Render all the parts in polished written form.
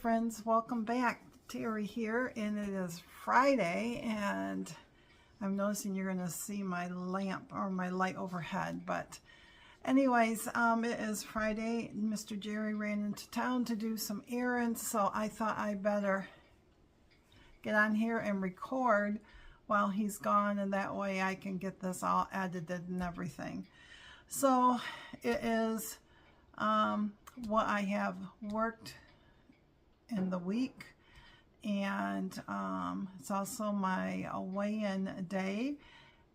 friends, welcome back. Terry here, and it is Friday, and I'm noticing you're going to see my lamp or my light overhead, but anyways, it is Friday. Mr. Jerry ran into town to do some errands, so I thought I better get on here and record while he's gone, and that way I can get this all edited and everything. So it is what I have worked in the week, and it's also my weigh-in day.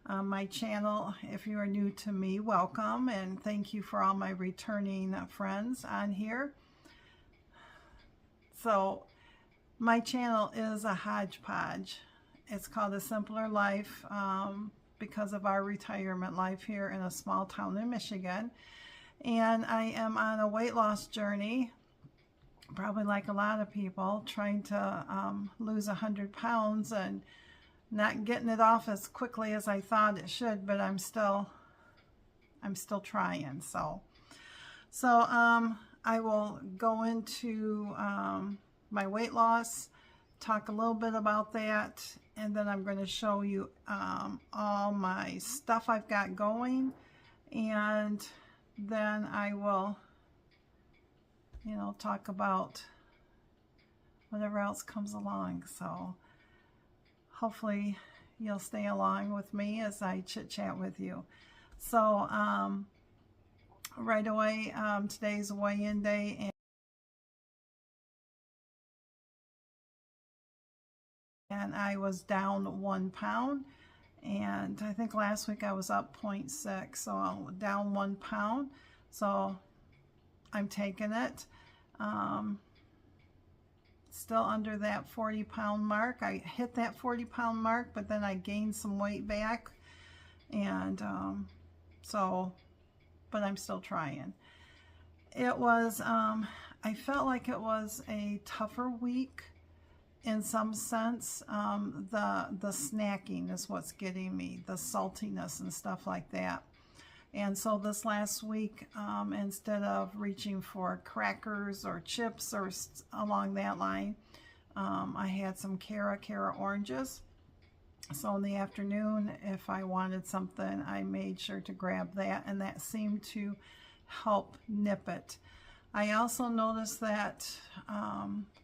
My channel, if you are new to me, welcome, and thank you for all my returning friends on here. So my channel is a hodgepodge. It's called A Simpler Life because of our retirement life here in a small town in Michigan. And I am on a weight loss journey, probably like a lot of people, trying to lose 100 pounds and not getting it off as quickly as I thought it should, but I'm still trying. So I will go into my weight loss, talk a little bit about that, and then I'm going to show you all my stuff I've got going, and then I will, talk about whatever else comes along. So hopefully you'll stay along with me as I chit chat with you. So right away, today's weigh-in day, and I was down 1 pound, and I think last week I was up 0.6, so I'm down 1 pound. So I'm taking it. Still under that 40-pound mark. I hit that 40-pound mark, but then I gained some weight back, and but I'm still trying. It was, I felt like it was a tougher week in some sense. The snacking is what's getting me, the saltiness and stuff like that. And so this last week, instead of reaching for crackers or chips or along that line, I had some Cara oranges. So in the afternoon, if I wanted something, I made sure to grab that, and that seemed to help nip it. I also noticed that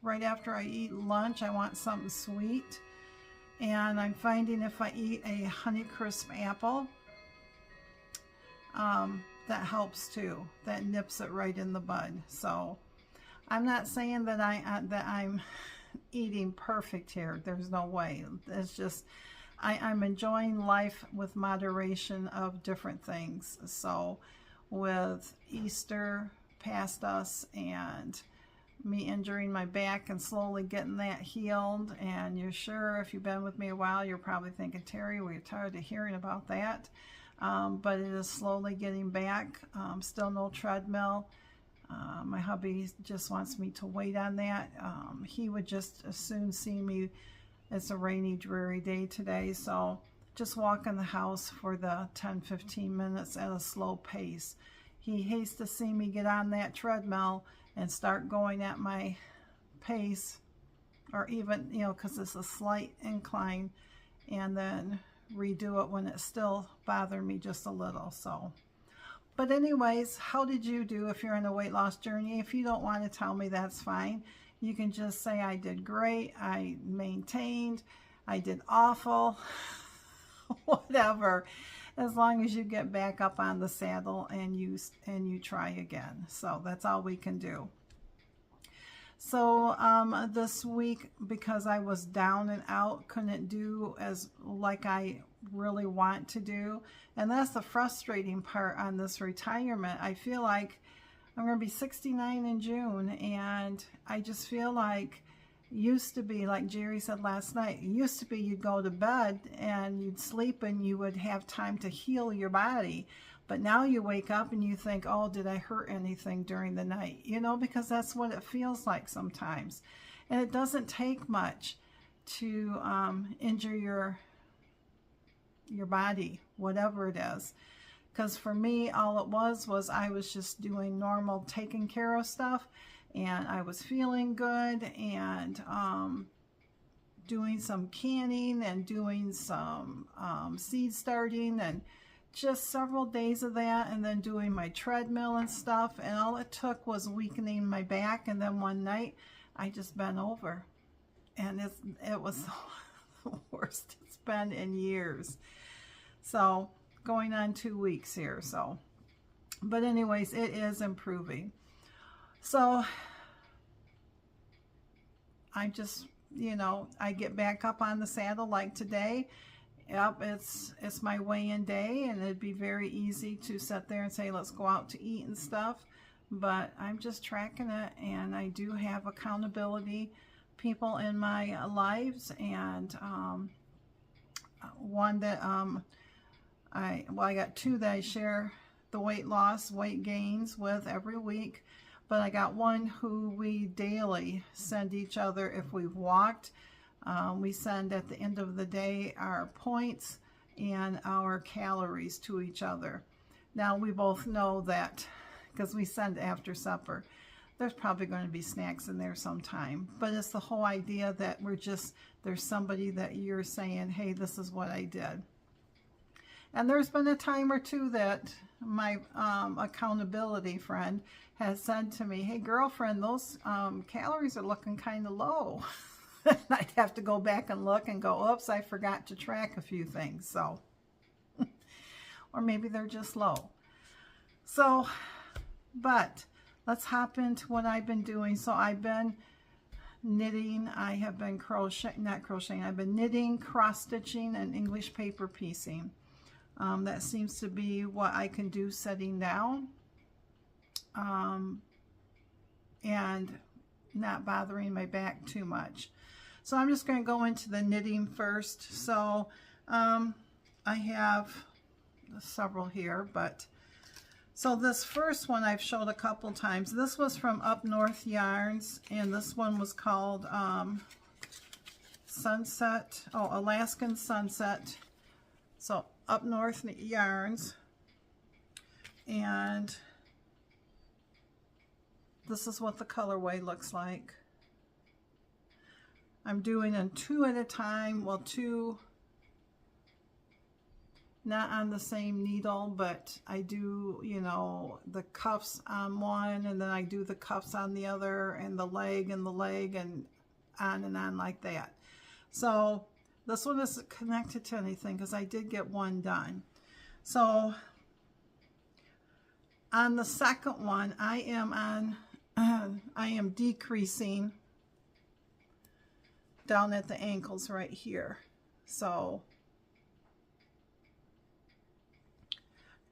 right after I eat lunch, I want something sweet, and I'm finding if I eat a Honeycrisp apple, that helps too. That nips it right in the bud. So I'm not saying that I'm eating perfect here. There's no way. It's just I'm enjoying life with moderation of different things. So with Easter past us and me injuring my back and slowly getting that healed, and you're sure, if you've been with me a while, you're probably thinking, Terry, we're tired of hearing about that. But it is slowly getting back. Still no treadmill. My hubby just wants me to wait on that. He would just as soon see me. It's a rainy, dreary day today, so just walk in the house for the 10-15 minutes at a slow pace. He hates to see me get on that treadmill and start going at my pace, or even, because it's a slight incline, and then redo it when it still bothered me just a little. So, but anyways, how did you do if you're on a weight loss journey? If you don't want to tell me, that's fine. You can just say I did great, I maintained, I did awful, whatever, as long as you get back up on the saddle and you try again. So that's all we can do. So this week, because I was down and out, couldn't do as like I really want to do. And that's the frustrating part on this retirement. I feel like I'm going to be 69 in June, and I just feel like, used to be, like Jerry said last night, used to be you'd go to bed and you'd sleep and you would have time to heal your body. But now you wake up and you think, oh, did I hurt anything during the night? Because that's what it feels like sometimes. And it doesn't take much to injure your body, whatever it is. Because for me, all it was I was just doing normal taking care of stuff, and I was feeling good, and doing some canning and doing some seed starting, and just several days of that, and then doing my treadmill and stuff, and all it took was weakening my back. And then one night I just bent over, and it was the worst it's been in years. So going on 2 weeks here. So, but anyways, it is improving. So I just, you know, I get back up on the saddle like today. Yep, it's my weigh-in day, and it'd be very easy to sit there and say, let's go out to eat and stuff. But I'm just tracking it, and I do have accountability people in my lives, and one that I got two that I share the weight loss, weight gains with every week. But I got one who we daily send each other if we've walked. We send at the end of the day our points and our calories to each other. Now we both know that because we send after supper. There's probably going to be snacks in there sometime, but it's the whole idea that there's somebody that you're saying, hey, this is what I did. And there's been a time or two that my accountability friend has said to me, hey, girlfriend, those calories are looking kind of low. I'd have to go back and look and go, oops, I forgot to track a few things. So, or maybe they're just low. So, but let's hop into what I've been doing. So I've been knitting, I have been I've been knitting, cross-stitching, and English paper piecing. That seems to be what I can do sitting down, and not bothering my back too much. So I'm just going to go into the knitting first. So I have several here, but so this first one I've showed a couple times. This was from Up North Yarns, and this one was called Alaskan Sunset. So Up North Yarns, and this is what the colorway looks like. I'm doing them 2 at a time, well, 2 not on the same needle, but I do, you know, the cuffs on one, and then I do the cuffs on the other, and the leg, and on like that. So this one isn't connected to anything because I did get one done. So on the second one, I am decreasing down at the ankles right here. So,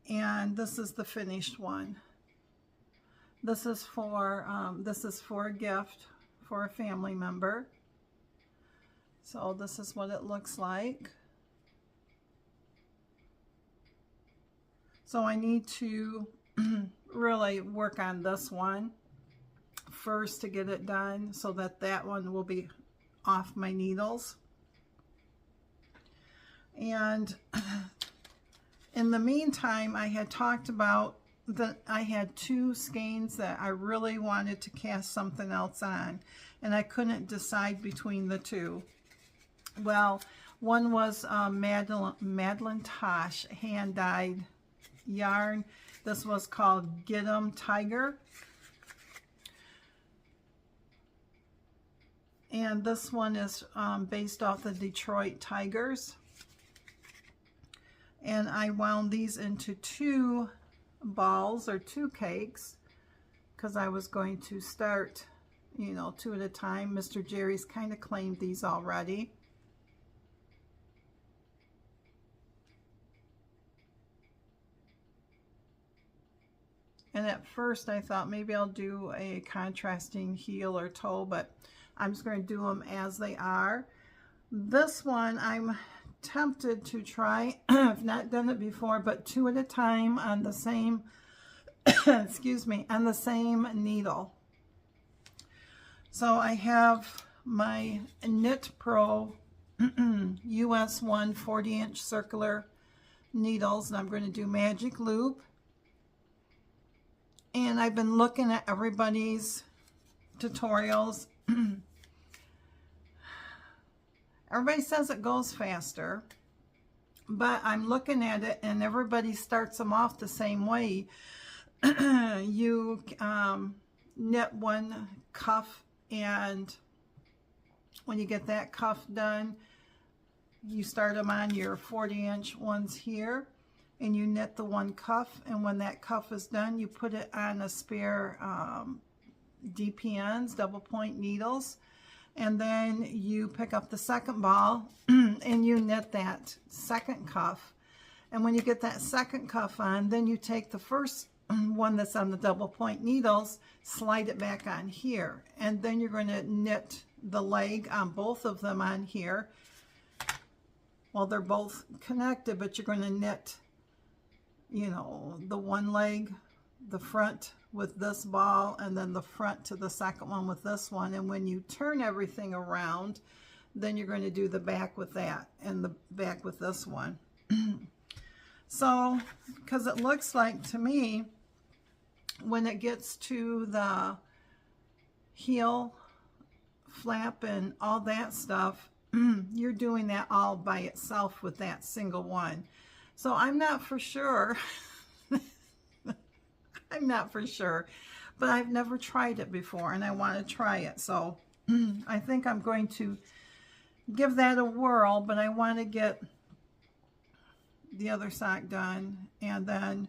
and this is the finished one. This is for a gift for a family member. So this is what it looks like. So I need to really work on this one first to get it done, so that one will be off my needles. And in the meantime, I had talked about that I had 2 skeins that I really wanted to cast something else on, and I couldn't decide between the 2. Well, one was Madeline Tosh hand-dyed yarn. This was called Get 'em Tiger. And this one is based off the Detroit Tigers. And I wound these into 2 balls or 2 cakes because I was going to start, you know, 2 at a time. Mr. Jerry's kind of claimed these already. And at first I thought maybe I'll do a contrasting heel or toe, but I'm just going to do them as they are. This one I'm tempted to try. I've not done it before, but 2 at a time on the same, excuse me, on the same needle. So I have my Knit Pro US 1 40-inch circular needles, and I'm going to do magic loop. And I've been looking at everybody's tutorials. Everybody says it goes faster, but I'm looking at it and everybody starts them off the same way. You knit one cuff, and when you get that cuff done, you start them on your 40-inch ones here, and you knit the one cuff, and when that cuff is done, you put it on a spare DPNs, double point needles, and then you pick up the second ball and you knit that second cuff. And when you get that second cuff on, then you take the first one that's on the double point needles, slide it back on here, and then you're going to knit the leg on both of them on here. Well, they're both connected, but you're going to knit, you know, the one leg, the front with this ball, and then the front to the second one with this one. And when you turn everything around, then you're going to do the back with that and the back with this one. So, because it looks like to me, when it gets to the heel flap and all that stuff, you're doing that all by itself with that single one. So I'm not for sure. I'm not for sure, but I've never tried it before and I want to try it. So I think I'm going to give that a whirl, but I want to get the other sock done, and then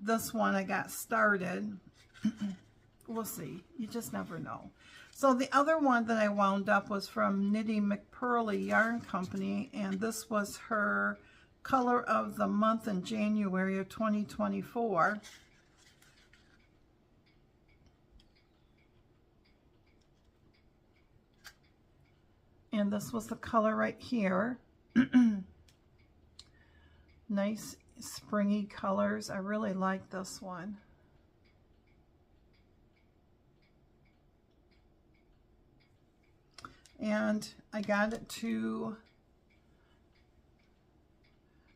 this one I got started. We'll see. You just never know. So the other one that I wound up was from Knitting McPurley Yarn Company, and this was her color of the month in January of 2024. And this was the color right here. Nice springy colors. I really like this one. And I got it to,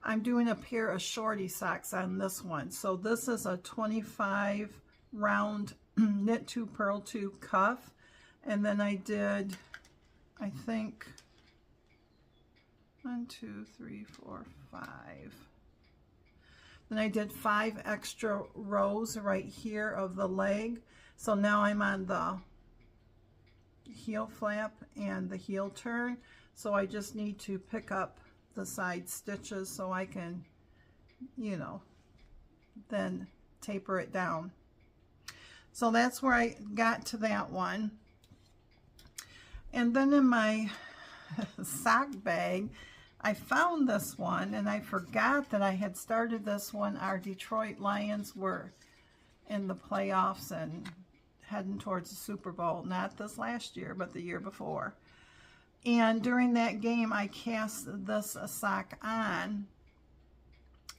I'm doing a pair of shorty socks on this one. So this is a 25 round knit 2 purl 2 cuff, and then I did, I think 1, 2, 3, 4, 5. Then I did 5 extra rows right here of the leg. So now I'm on the heel flap and the heel turn. So I just need to pick up the side stitches so I can, you know, then taper it down. So that's where I got to that one. And then in my sock bag, I found this one, and I forgot that I had started this when our Detroit Lions were in the playoffs and heading towards the Super Bowl. Not this last year, but the year before. And during that game, I cast this sock on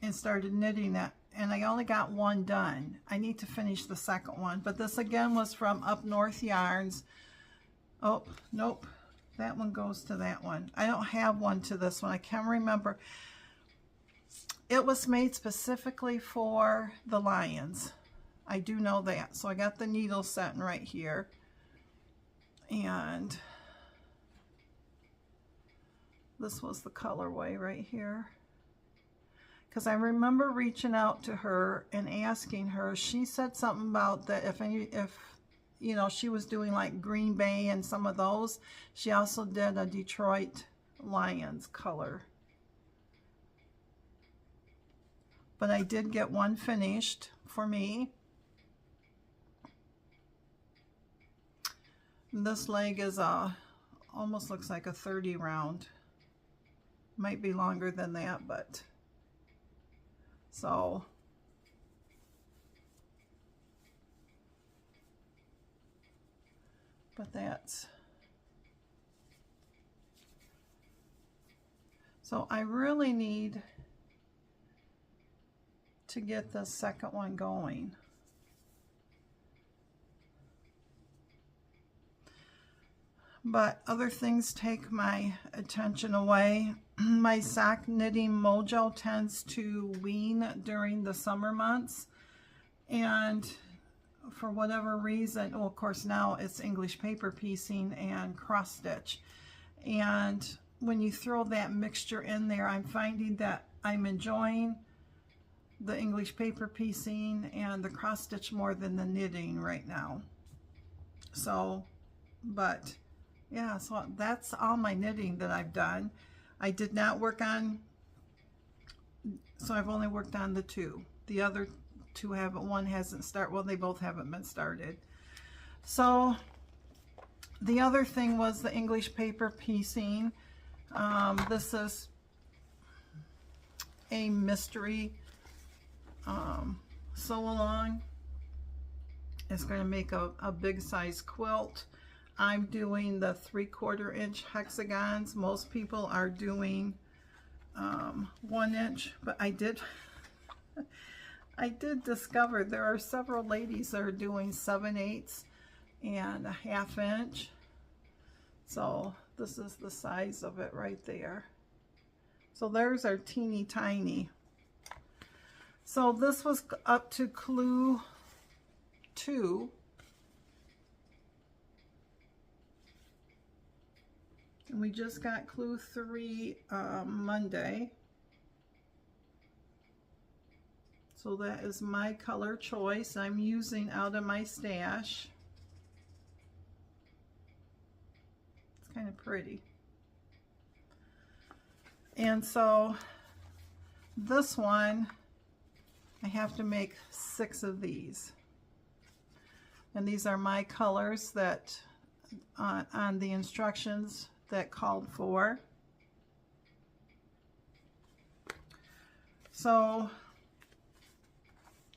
and started knitting it, and I only got one done. I need to finish the second one, but this again was from Up North Yarns. Oh, nope. That one goes to that one. I don't have one to this one. I can't remember. It was made specifically for the Lions. I do know that. So I got the needle setting right here. And this was the colorway right here. Because I remember reaching out to her and asking her. She said something about that if you know, she was doing like Green Bay and some of those. She also did a Detroit Lions color. But I did get one finished for me. This leg is almost looks like a 30 round. Might be longer than that, but so but that's, so I really need to get the second one going. But other things take my attention away. My sock knitting mojo tends to wane during the summer months, and for whatever reason, well, of course now it's English paper piecing and cross stitch. And when you throw that mixture in there, I'm finding that I'm enjoying the English paper piecing and the cross stitch more than the knitting right now. So, but yeah, so that's all my knitting that I've done. I did not work on, so I've only worked on the two. The other two haven't, one hasn't started, well, they both haven't been started. So the other thing was the English paper piecing. This is a mystery sew along. It's going to make a big size quilt. I'm doing the 3/4 inch hexagons. Most people are doing 1 inch, but I did discover there are several ladies that are doing 7/8 and a 1/2 inch. So this is the size of it right there. So there's our teeny tiny. So this was up to clue 2. And we just got clue 3 Monday. So that is my color choice I'm using out of my stash. It's kind of pretty. And so this one, I have to make 6 of these. And these are my colors that on the instructions that called for. So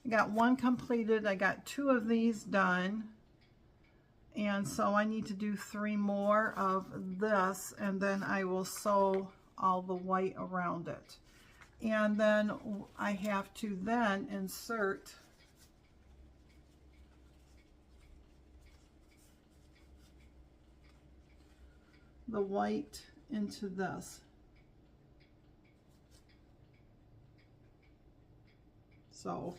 I got 1 completed. I got 2 of these done. And so I need to do 3 more of this, and then I will sew all the white around it. And then I have to then insert the white into this. So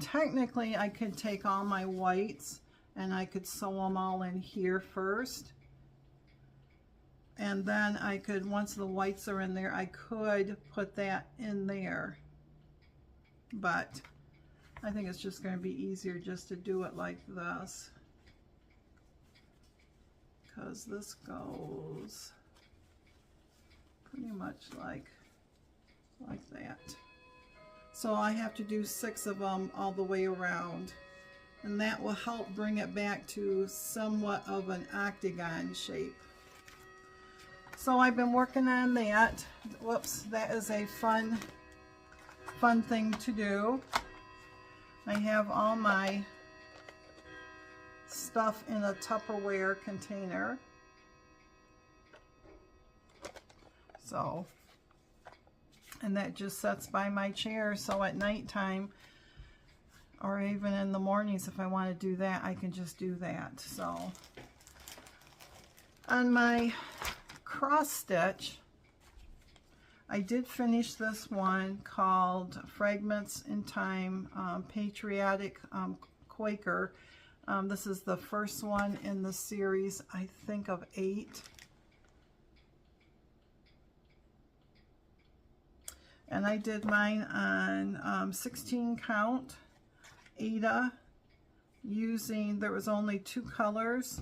technically I could take all my whites and I could sew them all in here first. And then I could, once the whites are in there, I could put that in there. But I think it's just going to be easier just to do it like this. Because this goes pretty much like that. So I have to do 6 of them all the way around. And that will help bring it back to somewhat of an octagon shape. So I've been working on that. Whoops, that is a fun thing to do. I have all my stuff in a Tupperware container. So, and that just sits by my chair, so at nighttime or even in the mornings, if I want to do that, I can just do that. So on my cross stitch, I did finish this one called Fragments in Time, Patriotic Quaker. This is the first one in the series, I think, of 8. And I did mine on 16 count Ada, using, there was only 2 colors,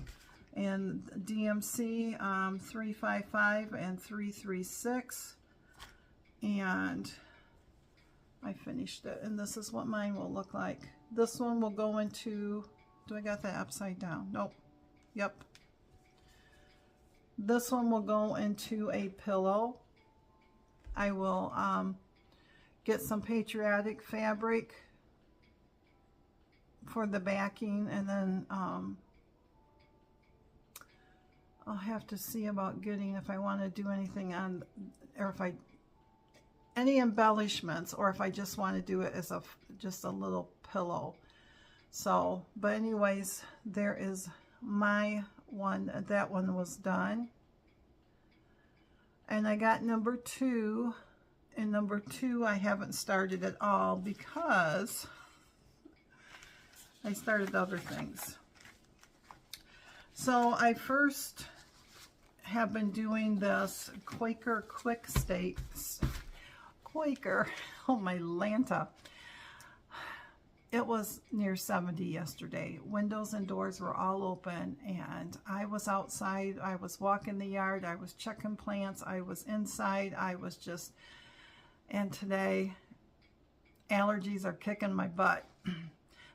and DMC 355 and 336, and I finished it, and this is what mine will look like. This one will go into, do I got that upside down? Nope. Yep. This one will go into a pillow. I will get some patriotic fabric for the backing, and then I'll have to see about getting, if I want to do anything on, or if I, any embellishments, or if I just want to do it as just a little pillow. So, but anyways, there is my one. That one was done. And I got number 2, and number 2 I haven't started at all because I started other things. So I first have been doing this Quaker Quick Stakes. Quaker, oh my Lanta. It was near 70 yesterday. Windows and doors were all open, and I was outside. I was walking the yard. I was checking plants. I was inside. I was just, and today, allergies are kicking my butt.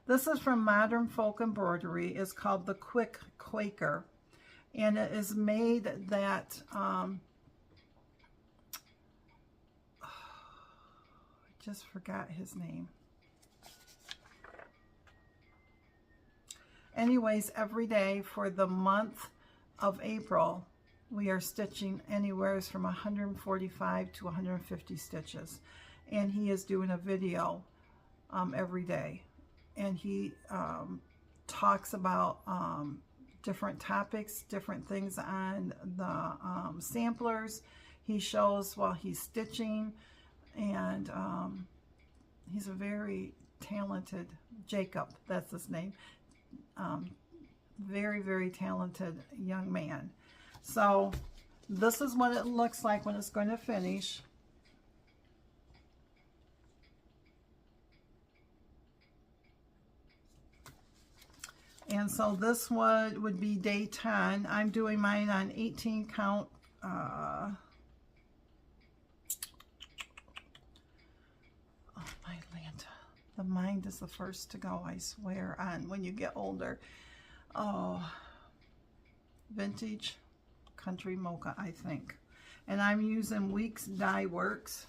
This is from Modern Folk Embroidery. It's called the Quick Quaker, and it is made that, I just forgot his name. Anyways, every day for the month of April, we are stitching anywhere from 145 to 150 stitches. And he is doing a video every day. And he talks about different topics, different things on the samplers. He shows while he's stitching. And he's a very talented, Jacob, that's his name. Very, very talented young man. So this is what it looks like when it's going to finish. And so this one would be day 10. I'm doing mine on 18 count. Oh, my Lanta. The mind is the first to go, I swear, on when you get older. Oh, vintage country mocha, I think. And I'm using Weeks Dye Works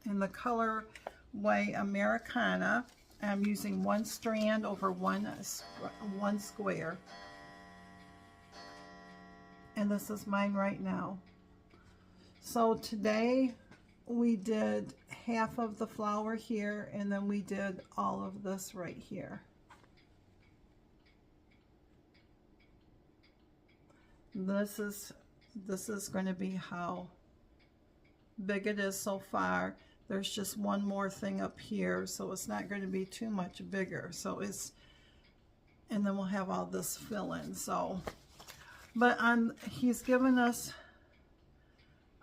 in the color way Americana. I'm using one strand over one square. And this is mine right now. So today we did half of the flower here, and then we did all of this right here. This is going to be how big it is so far. There's just one more thing up here, so it's not going to be too much bigger. So it's, and then we'll have all this fill in. So, but he's given us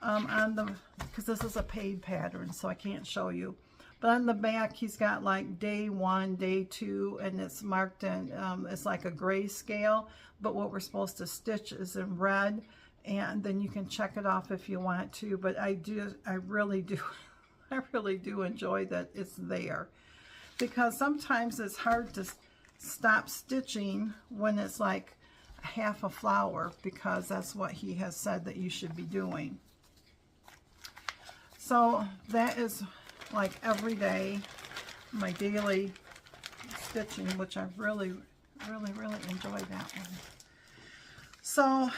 on the, because this is a paid pattern, so I can't show you. But on the back, he's got like day 1, day 2, and it's marked in, it's like a gray scale, but what we're supposed to stitch is in red, and then you can check it off if you want to. But I really do enjoy that it's there, because sometimes it's hard to stop stitching when it's like half a flower, because that's what he has said that you should be doing. So that is like every day, my daily stitching, which I really enjoy that one. So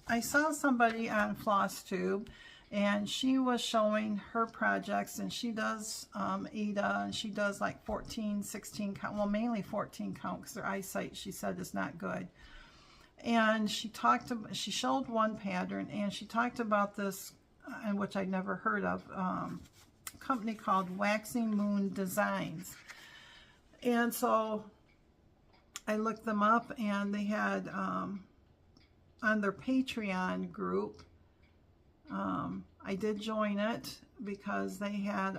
I saw somebody on FlossTube, and she was showing her projects, and she does Ada, and she does like 14, 16 count, well mainly 14 count, because her eyesight, she said, is not good. And she showed one pattern, and she talked about this, and which I'd never heard of, company called Waxing Moon Designs. And so I looked them up, and they had on their Patreon group, I did join it because they had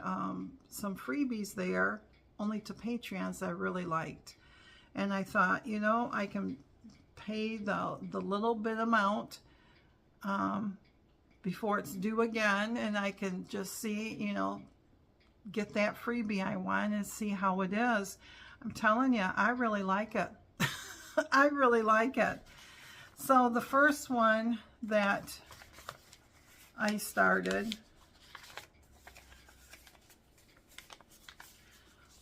some freebies there, only to Patreons, that I really liked. And I thought, you know, I can pay the little bit amount before it's due again, and I can just see, you know, get that freebie I want and see how it is. I'm telling you, I really like it. I really like it. So the first one that I started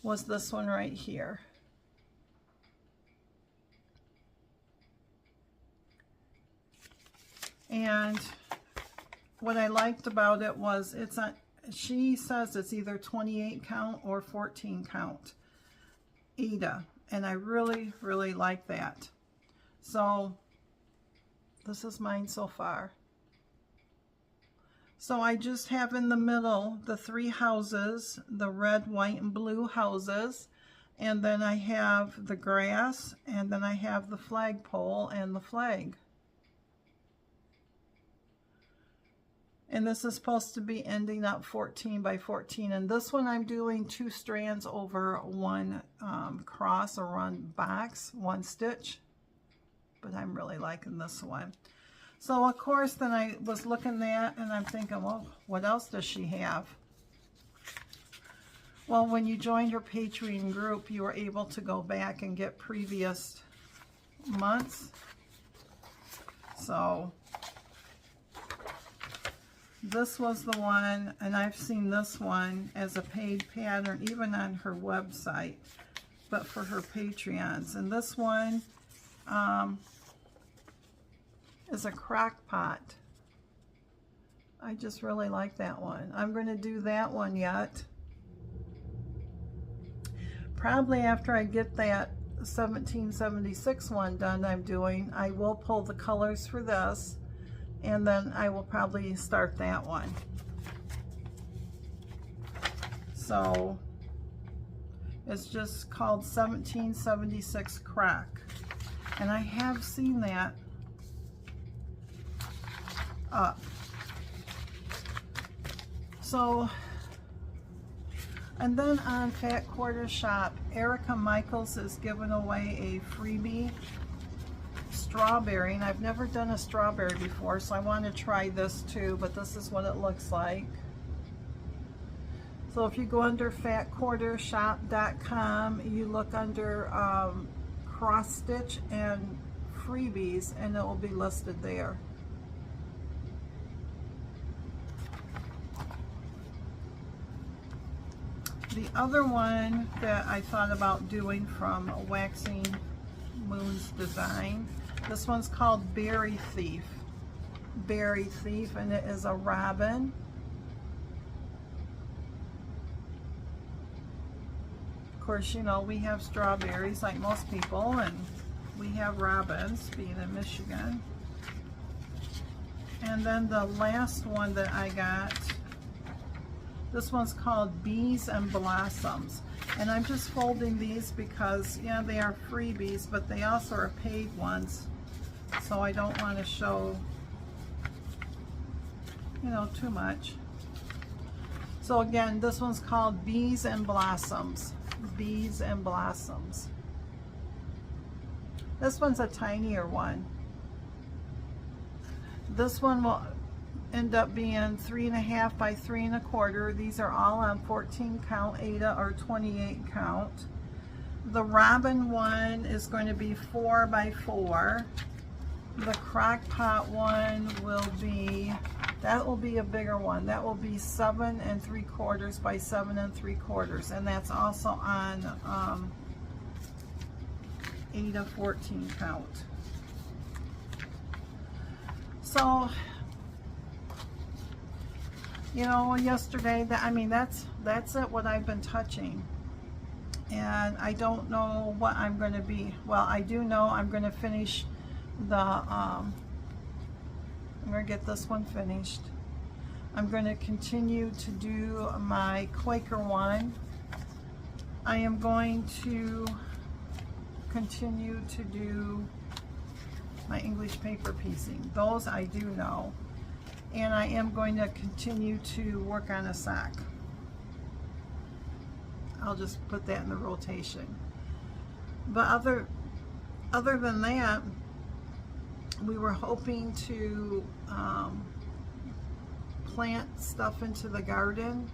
was this one right here. And what I liked about it was it's on, she says it's either 28 count or 14 count Ada, and I really like that. So this is mine so far. So I just have in the middle the 3 houses, the red, white, and blue houses. And then I have the grass, and then I have the flagpole and the flag. And this is supposed to be ending up 14 by 14. And this one I'm doing 2 strands over one cross or one box, 1 stitch. But I'm really liking this one. So of course then I was looking at and I'm thinking, well, what else does she have? Well, when you joined her Patreon group, you were able to go back and get previous months. So this was the one, and I've seen this one as a paid pattern even on her website, but for her Patreons. And this one is a crock pot. I just really like that one. I'm going to do that one yet. Probably after I get that 1776 one done I will pull the colors for this, and then I will probably start that one. So it's just called 1776 Crock, and I have seen that up. So, and then on Fat Quarter Shop, Erica Michaels is giving away a freebie strawberry, and I've never done a strawberry before, so I want to try this too, but this is what it looks like. So if you go under fatquartershop.com, you look under cross stitch and freebies, and it will be listed there. The other one that I thought about doing from Waxing Moon's design, this one's called Berry Thief. Berry Thief, and it is a robin. Of course, you know, we have strawberries like most people, and we have robins, being in Michigan. And then the last one that I got, this one's called Bees and Blossoms. And I'm just folding these because, yeah, they are freebies, but they also are paid ones. So I don't want to show, you know, too much. So again, this one's called Bees and Blossoms. Bees and Blossoms. This one's a tinier one. This one will end up being 3.5 by 3 1/4. These are all on 14 count Aida or 28 count. The robin one is going to be 4 by 4. The crock pot one will be, that will be a bigger one. That will be 7 3/4 by 7 3/4, and that's also on Aida 14 count. So, you know, yesterday, I mean, that's it, what I've been touching. And I don't know what I'm going to be, well, I do know I'm going to finish the, I'm going to get this one finished. I'm going to continue to do my Quaker one. I am going to continue to do my English paper piecing. Those I do know. And I am going to continue to work on a sock. I'll just put that in the rotation. But other than that, we were hoping to plant stuff into the garden,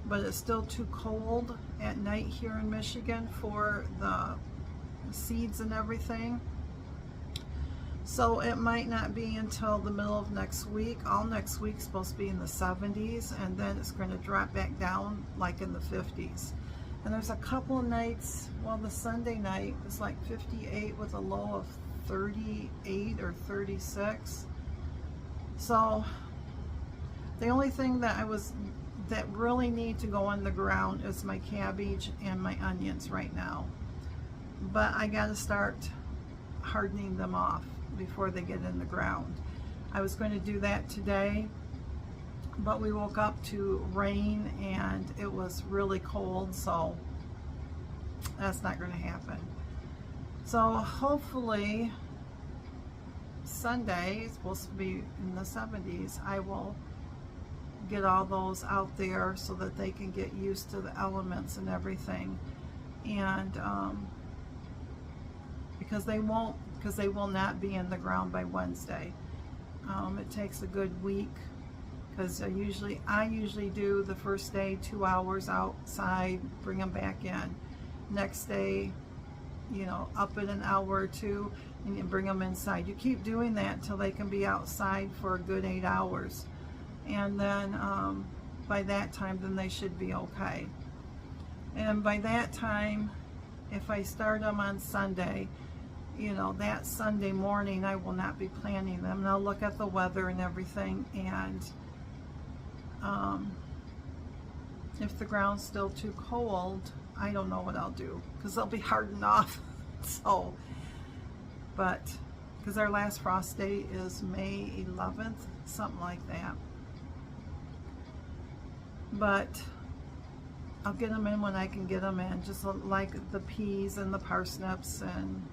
but it's still too cold at night here in Michigan for the seeds and everything. So it might not be until the middle of next week. All next week's supposed to be in the 70s, and then it's going to drop back down like in the 50s. And there's a couple of nights, well, the Sunday night was like 58 with a low of 38 or 36. So the only thing that that really need to go on the ground is my cabbage and my onions right now. But I got to start hardening them off before they get in the ground. I was going to do that today, but we woke up to rain and it was really cold, so That's not going to happen. So hopefully Sunday is supposed to be in the 70s. I will get all those out there so that they can get used to the elements and everything. And because they will not be in the ground by Wednesday. It takes a good week, because I usually do the first day 2 hours outside, bring them back in. Next day, you know, up in an hour or two, and you bring them inside. You keep doing that until they can be outside for a good 8 hours. And then by that time, then they should be okay. And by that time, if I start them on Sunday, you know, that Sunday morning I will not be planning them. And I'll look at the weather and everything, and if the ground's still too cold, I don't know what I'll do, because they'll be hardened off. So, but because our last frost day is May 11th, something like that. But I'll get them in when I can get them in, just like the peas and the parsnips and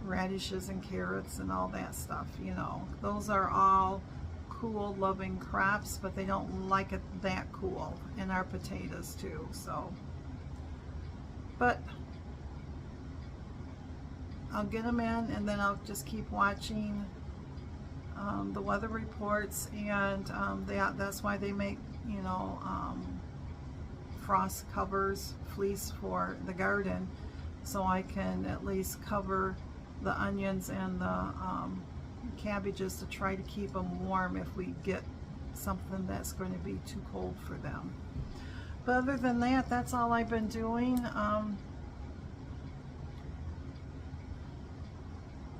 radishes and carrots and all that stuff. You know, those are all cool loving crops, but they don't like it that cool. And our potatoes too. So, but I'll get them in, and then I'll just keep watching the weather reports, and that's why they make, you know, frost covers, fleece for the garden, so I can at least cover the onions and the cabbages to try to keep them warm if we get something that's going to be too cold for them. But other than that, that's all I've been doing.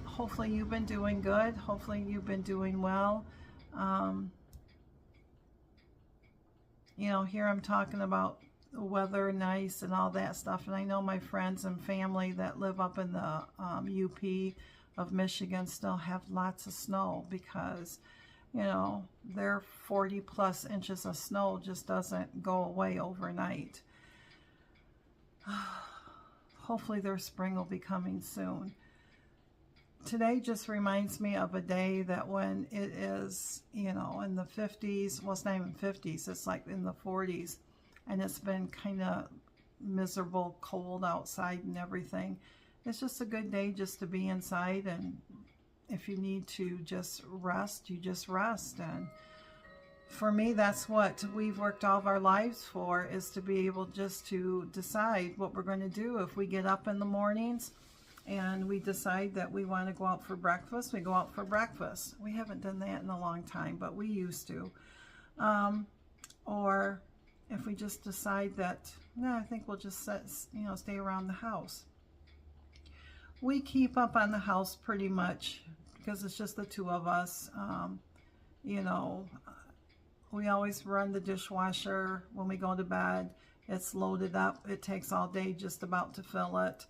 Hopefully you've been doing good. Hopefully you've been doing well. You know, here I'm talking about the weather nice and all that stuff, and I know my friends and family that live up in the UP of Michigan still have lots of snow, because, you know, their 40+ inches of snow just doesn't go away overnight. Hopefully their spring will be coming soon. Today just reminds me of a day that when it is, you know, in the 50s, well, it's not even 50s, it's like in the 40s, and it's been kind of miserable, cold outside and everything. It's just a good day just to be inside, and if you need to just rest, you just rest. And for me, that's what we've worked all of our lives for, is to be able just to decide what we're going to do. If we get up in the mornings and we decide that we want to go out for breakfast, we go out for breakfast. We haven't done that in a long time, but we used to. Or if we just decide that, no, I think we'll just stay around the house. We keep up on the house pretty much because it's just the two of us. You know, we always run the dishwasher when we go to bed. It's loaded up. It takes all day just about to fill it.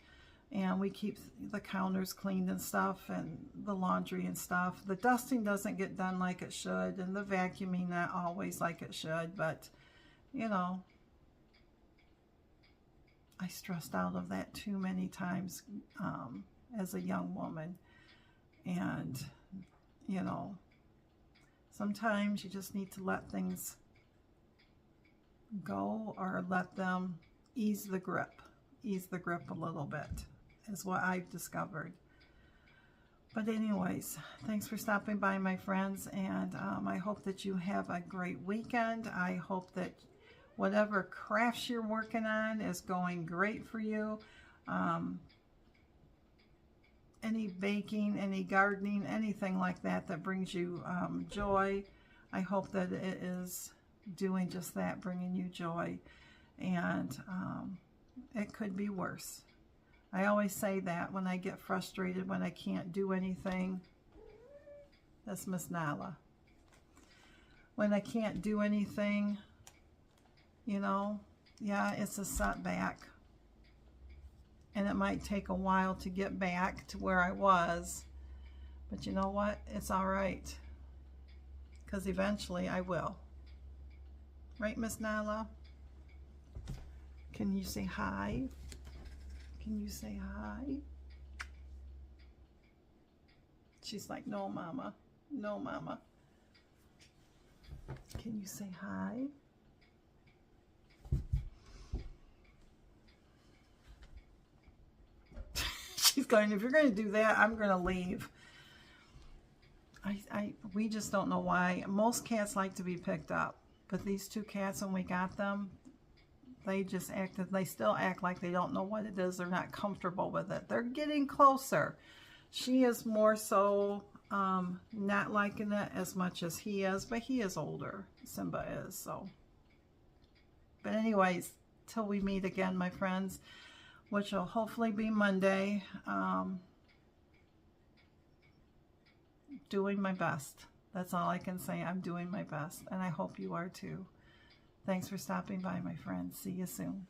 And we keep the counters cleaned and stuff, and the laundry and stuff. The dusting doesn't get done like it should, and the vacuuming not always like it should, but, you know, I stressed out of that too many times as a young woman. And, you know, sometimes you just need to let things go, or let them ease the grip a little bit, is what I've discovered. But anyways, thanks for stopping by, my friends, and I hope that you have a great weekend. I hope that whatever crafts you're working on is going great for you. Any baking, any gardening, anything like that that brings you joy, I hope that it is doing just that, bringing you joy. And it could be worse. I always say that when I get frustrated, when I can't do anything. That's Miss Nala. When I can't do anything, you know, yeah, it's a setback. And it might take a while to get back to where I was. But you know what? It's all right. Because eventually I will. Right, Miss Nala? Can you say hi? Can you say hi? She's like, no, Mama. No, Mama. Can you say hi? She's going, if you're going to do that, I'm going to leave. We just don't know why. Most cats like to be picked up. But these two cats, when we got them, they still act like they don't know what it is. They're not comfortable with it. They're getting closer. She is more so not liking it as much as he is, but he is older. Simba is, so. But anyways, till we meet again, my friends, which will hopefully be Monday. Doing my best. That's all I can say. I'm doing my best, and I hope you are too. Thanks for stopping by, my friends. See you soon.